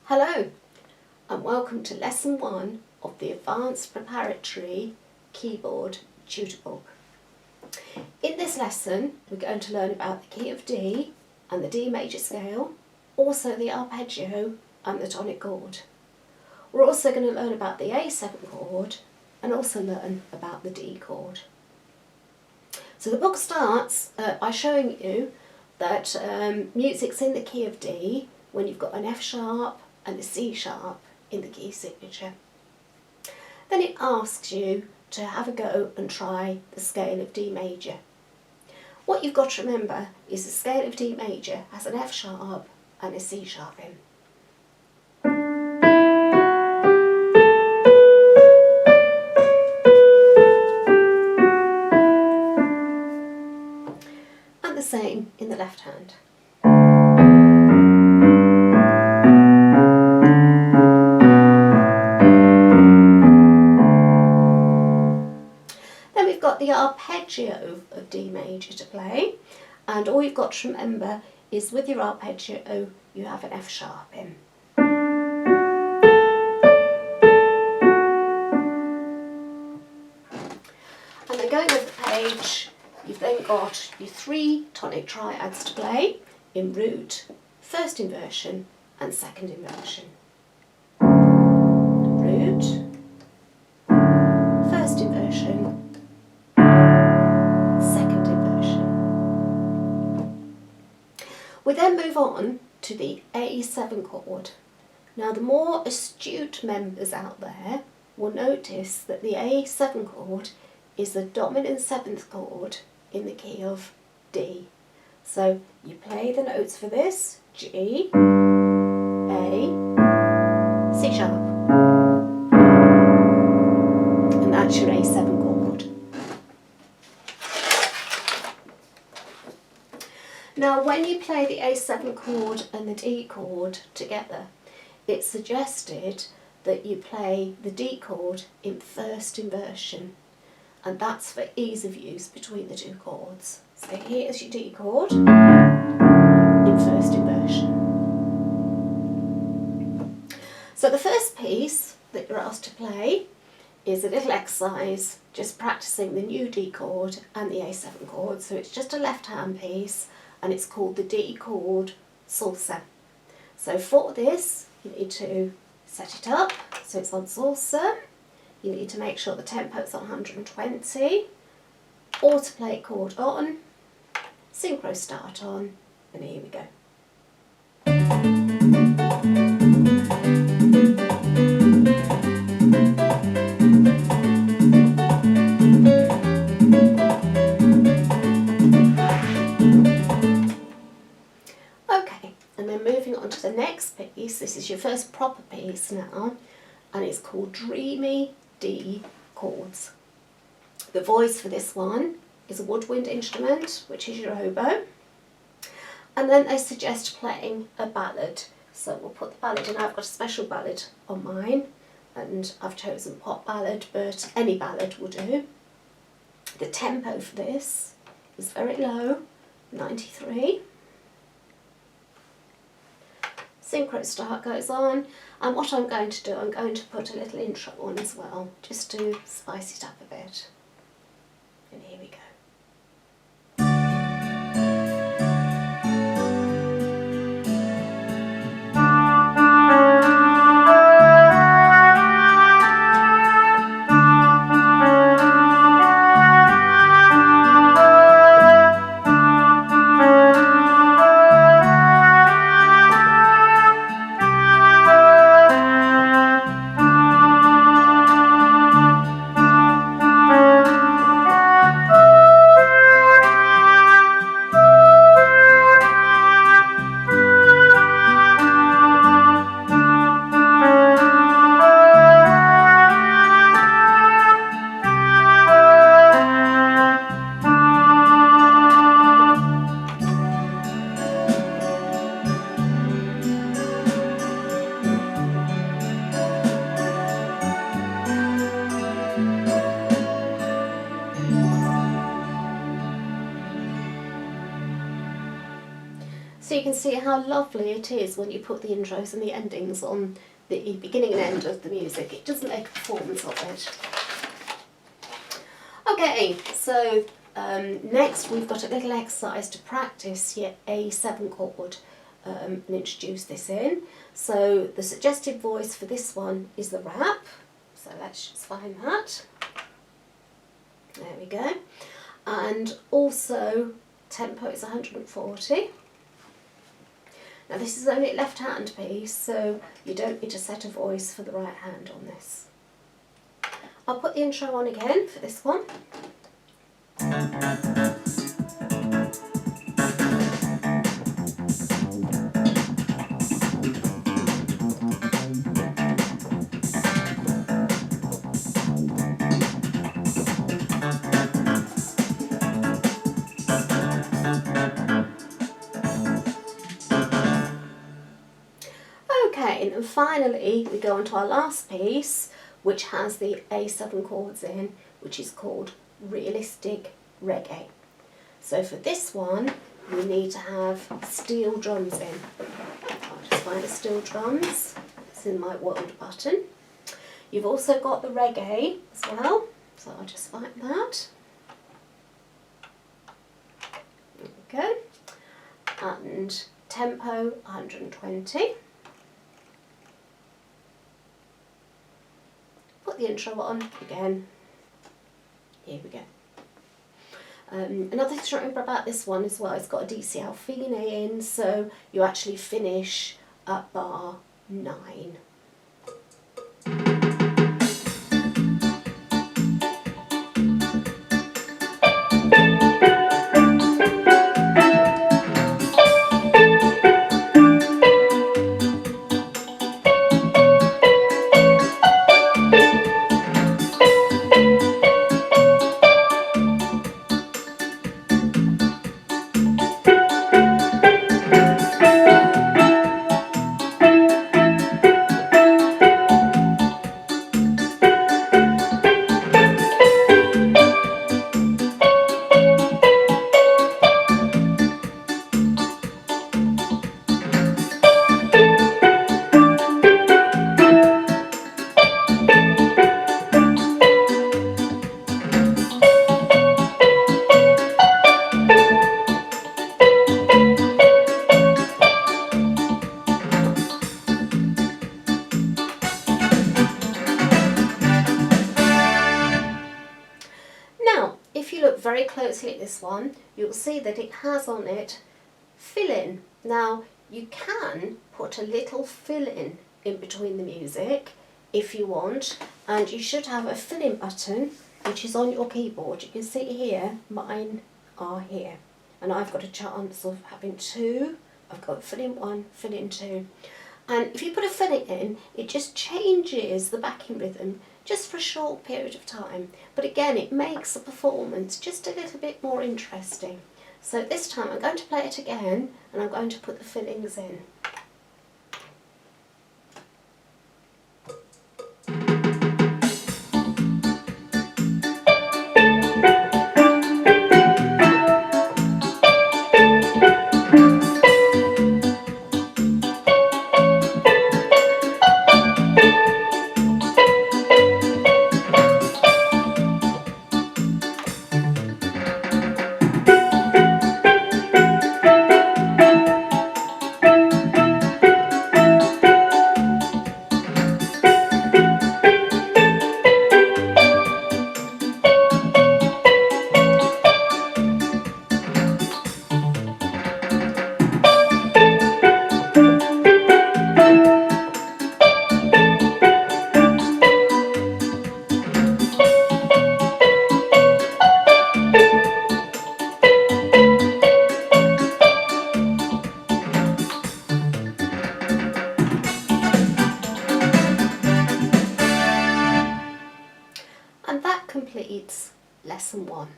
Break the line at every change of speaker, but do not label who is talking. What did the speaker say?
Hello and welcome to Lesson 1 of the Advanced Preparatory Keyboard Tutor Book. In this lesson we're going to learn about the key of D and the D major scale, also the arpeggio and the tonic chord. We're also going to learn about the A7 chord and also learn about the D chord. So the book starts by showing you that music's in the key of D when you've got an F sharp and a C sharp in the key signature. Then it asks you to have a go and try the scale of D major. What you've got to remember is the scale of D major has an F sharp and a C sharp in. And the same in the left hand. Then we've got the arpeggio of D major to play, and all you've got to remember is with your arpeggio you have an F sharp in. And then going over the page, you've then got your 3 tonic triads to play in root, first inversion and second inversion. Root, first inversion, second inversion. We then move on to the A7 chord. Now the more astute members out there will notice that the A7 chord is the dominant 7th chord in the key of D. So you play the notes for this: G, A, C sharp, and that's your A7 chord. Now when you play the A7 chord and the D chord together, it's suggested that you play the D chord in first inversion, and that's for ease of use between the 2 chords. So here's your D chord in first inversion. So the first piece that you're asked to play is a little exercise just practicing the new D chord and the A7 chord. So it's just a left hand piece and it's called the D chord salsa. So for this you need to set it up so it's on salsa. You need to make sure the tempo's on 120, autoplay chord on, synchro start on, and here we go. Okay, and then moving on to the next piece. This is your first proper piece now, and it's called Dreamy D chords. The voice for this one is a woodwind instrument, which is your oboe, and then they suggest playing a ballad. So we'll put the ballad in. I've got a special ballad on mine and I've chosen pop ballad, but any ballad will do. The tempo for this is very low, 93. Synchro start goes on, and what I'm going to do, I'm going to put a little intro on as well, just to spice it up a bit. And here we go. can see how lovely it is when you put the intros and the endings on the beginning and end of the music. It doesn't make a performance of it. Okay, so next we've got a little exercise to practice your A7 chord and introduce this in. So the suggested voice for this one is the rap, so let's just find that. There we go. And also tempo is 140. Now this is only a left hand piece, so you don't need to set a voice for the right hand on this. I'll put the intro on again for this one. Okay, and finally we go on to our last piece, which has the A7 chords in, which is called Realistic Reggae. So for this one, we need to have steel drums in. I'll just find the steel drums. It's in my world button. You've also got the reggae as well, so I'll just find that. There we go. And tempo 120. Put the intro on again. Here we go. Another thing to remember about this one as well, it's got a DCL fine in, so you actually finish at bar 9. Very closely at this one, you'll see that it has on it fill-in. Now you can put a little fill-in in between the music if you want, and you should have a fill-in button which is on your keyboard. You can see here, mine are here, and I've got a chance of having two. I've got fill-in 1, fill-in 2, and if you put a fill-in in, it just changes the backing rhythm just for a short period of time, but again it makes the performance just a little bit more interesting. So this time I'm going to play it again and I'm going to put the fillings in. And that completes lesson 1.